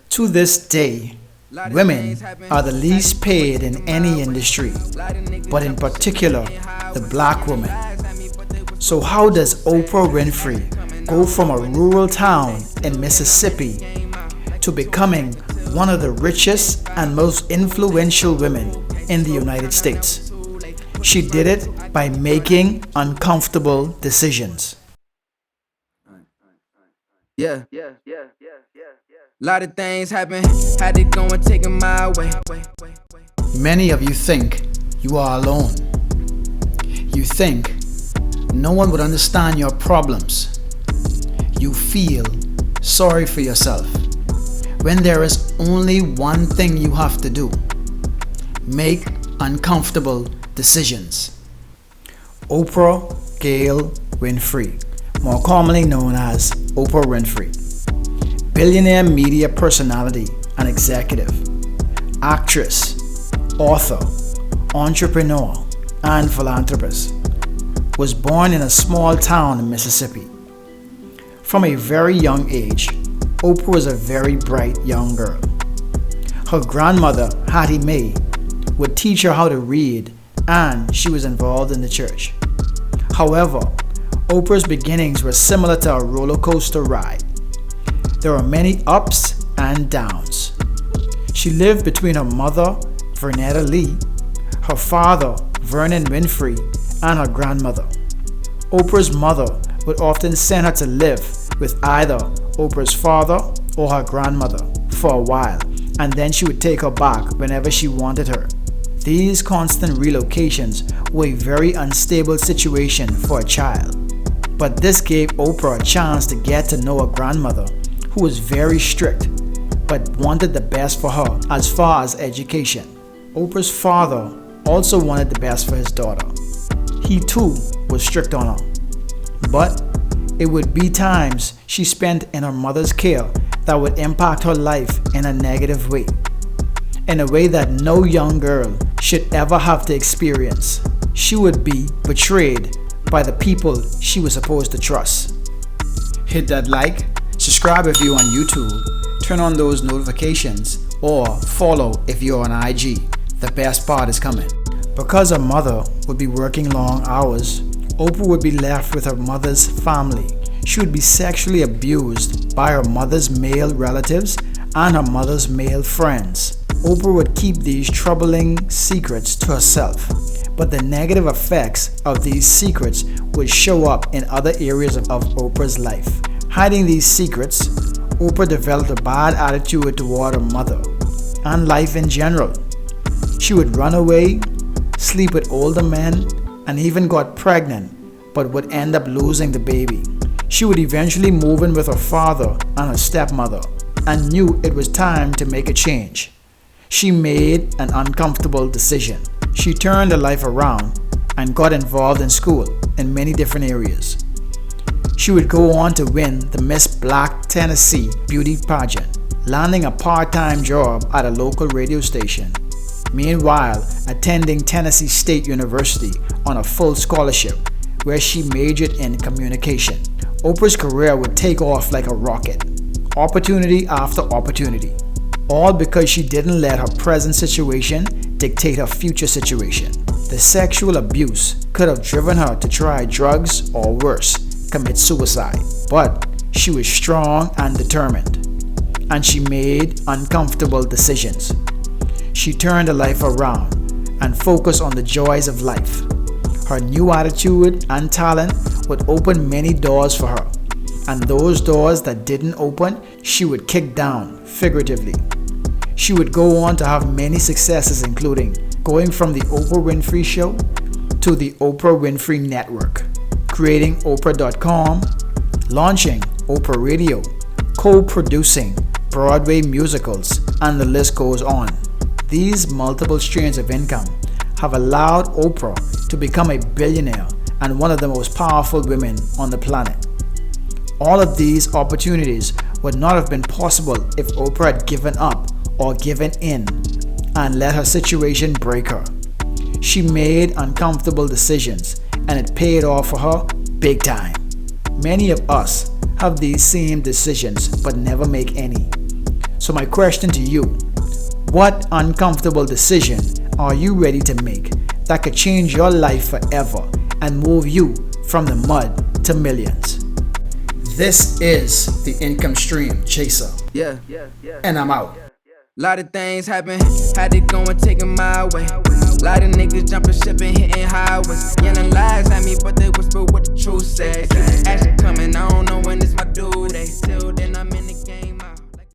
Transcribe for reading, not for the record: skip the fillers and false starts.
To this day, women are the least paid in any industry, but in particular, the black woman. So how does Oprah Winfrey go from a rural town in Mississippi to becoming one of the richest and most influential women in the United States? She did it by making uncomfortable decisions. Yeah. Lot of things happen, had to go and take 'em my way. Many of you think you are alone. You think no one would understand your problems. You feel sorry for yourself when there is only one thing you have to do: make uncomfortable decisions. Oprah Gail Winfrey, more commonly known as Oprah Winfrey, billionaire media personality and executive, actress, author, entrepreneur, and philanthropist, was born in a small town in Mississippi. From a very young age, Oprah was a very bright young girl. Her grandmother, Hattie Mae, would teach her how to read, and she was involved in the church. However, Oprah's beginnings were similar to a roller coaster ride. There were many ups and downs. She lived between her mother, Vernetta Lee, her father, Vernon Winfrey, and her grandmother. Oprah's mother would often send her to live with either Oprah's father or her grandmother for a while, and then she would take her back whenever she wanted her. These constant relocations were a very unstable situation for a child, but this gave Oprah a chance to get to know her grandmother, who was very strict but wanted the best for her as far as education. Oprah's father also wanted the best for his daughter. He too was strict on her, but it would be times she spent in her mother's care that would impact her life in a negative way, in a way that no young girl should ever have to experience. She would be betrayed by the people she was supposed to trust. Hit that like, subscribe if you're on YouTube, turn on those notifications, or follow if you're on IG. The best part is coming. Because her mother would be working long hours, Oprah would be left with her mother's family. She would be sexually abused by her mother's male relatives and her mother's male friends. Oprah would keep these troubling secrets to herself, but the negative effects of these secrets would show up in other areas of Oprah's life. Hiding these secrets, Oprah developed a bad attitude toward her mother and life in general. She would run away, sleep with older men, and even got pregnant, but would end up losing the baby. She would eventually move in with her father and her stepmother and knew it was time to make a change. She made an uncomfortable decision. She turned her life around and got involved in school in many different areas. She would go on to win the Miss Black Tennessee beauty pageant, landing a part-time job at a local radio station. Meanwhile, attending Tennessee State University on a full scholarship where she majored in communication. Oprah's career would take off like a rocket, opportunity after opportunity, all because she didn't let her present situation dictate her future situation. The sexual abuse could have driven her to try drugs or worse, commit suicide, but she was strong and determined, and she made uncomfortable decisions. She turned her life around and focused on the joys of life. Her new attitude and talent would open many doors for her, and those doors that didn't open, she would kick down, figuratively. She would go on to have many successes, including going from the Oprah Winfrey Show to the Oprah Winfrey Network, creating Oprah.com, launching Oprah Radio, co-producing Broadway musicals, and the list goes on. These multiple streams of income have allowed Oprah to become a billionaire and one of the most powerful women on the planet. All of these opportunities would not have been possible if Oprah had given up or given in and let her situation break her. She made uncomfortable decisions and it paid off for her big time. Many of us have these same decisions but never make any. So my question to you, what uncomfortable decision are you ready to make that could change your life forever and move you from the mud to millions? This is the Income Stream Chaser. Yeah. And I'm out. Lot of things happen, had to go and take 'em my way. Lot of niggas jumping ship and hitting highways. Yelling lies at me, but they whisper what the truth said. Ask